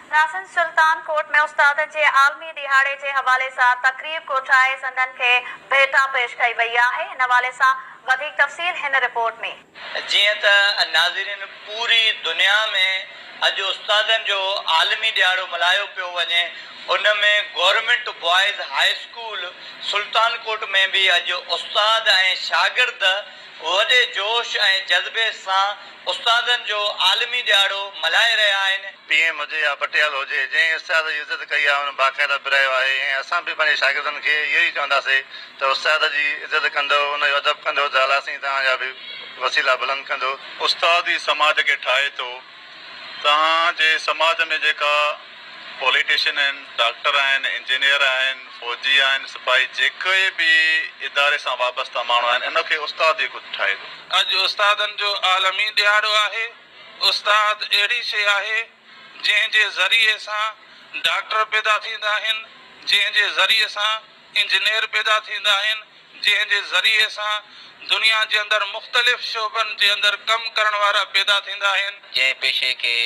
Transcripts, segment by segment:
नासिन सुल्तान कोट में उस्ताद जे आलमी दिहाड़े के हवाले से तकरीब कोठाए संदन के भेटा पेश कई वही है। इन हवाले से अधिक तफसील हिन रिपोर्ट में। जिए त नाज़रीन पूरी दुनिया में अज उस्तादन जो आलमी दिहाड़ो मल्हायो पियो वञे। उनमें गवर्नमेंट बॉयज़ हाई स्कूल सुल्तान कोट में भी अज उस्ताद ऐं शागिर्द वॾे जोश ऐं जज़्बे सां उस्तादन जो आलमी दिहाड़ो मल्हाए रहिया आहिनि। पीएम हुजे या पटेल हुजे, जंहिं उस्ताद जी इज़त कई आहे उन बाक़ाइदा बिरायो आहे। ऐं असां बि पंहिंजे शागिर्दनि खे इहो ई चवंदासीं त उस्ताद जी इज़त कंदो, उनजो अदब कंदो त अलाह साईं तव्हांजा बि वसीला बुलंद कंदो। उस्ताद ई समाज खे ठाहे थो। तव्हांजे समाज में जेका पॉलिटिशियन आहिनि, डॉक्टर आहिनि, इंजीनियर आहिनि, फौजी आहिनि, सिपाही, जेके बि इदारे सां वाबस्ता माण्हू आहिनि, इनखे उस्ताद ई कुझु ठाहे थो। अॼु उस्तादनि जो आलमी दिहाड़ो आहे। उस्ताद अहिड़ी शइ आहे जंहिंजे ज़रिए सां डॉक्टर पैदा थींदा आहिनि, जंहिंजे ज़रिए सां इंजीनियर पैदा थींदा आहिनि, जंहिंजे ज़रिए सां दुनिया जे अंदरि मुख़्तलिफ़ शोबनि जे अंदरि कमु करण वारा पैदा थींदा आहिनि। जंहिं पेशे खे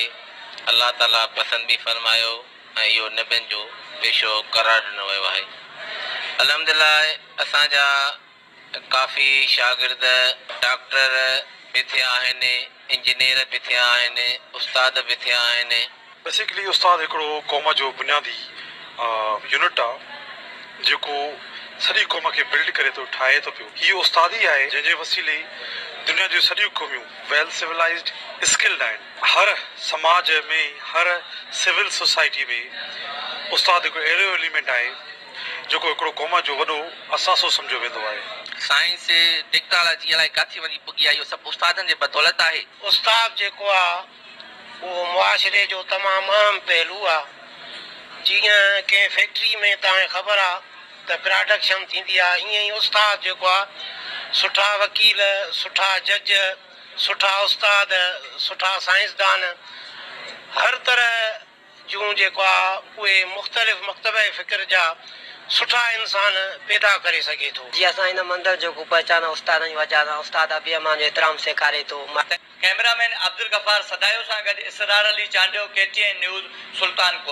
अल्लाह ताला पसंदि बि फरमायो ऐं इहो नबियुनि जो पेशो करार ॾिनो वियो आहे। अल्हम्दुलिल्लाह असांजा काफ़ी शागिर्द डॉक्टर बि थिया आहिनि, इंजीनियर बि थिया आहिनि, उस्ताद बि थिया आहिनि। बेसिकली उस्ताद हिकिड़ो क़ौम जो बुनियादी यूनिट आहे जेको सॼी क़ौम खे बिल्ड करे थो, ठाहे थो पियो। इहो उस्ताद ई आहे जंहिंजे वसीले दुनिया जूं सॼियूं क़ौमियूं वेल सिविलाइज़्ड स्किल्ड आहिनि। हर समाज में, हर सिविल सोसाइटी में उस्ताद हिकिड़ो अहिड़ो एलिमेंट आहे जेको हिकिड़ो क़ौम जो वॾो असासो सम्झो वेंदो आहे। साइंस टेक्नोलॉजी अलाए किथे वञी पुॼी आहे, इहो सभु उस्तादनि जे बदौलत आहे। उस्ताद जेको आहे उहो मुआशिरे जो तमामु अहम पहलू आहे। जीअं कंहिं फैक्ट्री में तव्हांखे ख़बर आहे त प्रोडक्शन थींदी आहे, ईअं ई उस्ताद जेको आहे सुठा वकील, सुठा जज, सुठा उस्ताद, सुठा साइंसदान, हर तरह जूं जेको आहे उहे मुख़्तलिफ़ मकतबे फ़िक्र जा सुठा इंसान पैदा करे सघे थो। जी असां हिन मंदर जो पहचान उस्तादनि जी वजह सां उस्ताद अबी अमान जो एतिराम सेखारे थो। कैमरामैन अब्दुल गफ़ार सदायो सां गॾु इसरार अली चांडियो, KTN न्यूज़ सुल्तानकोट।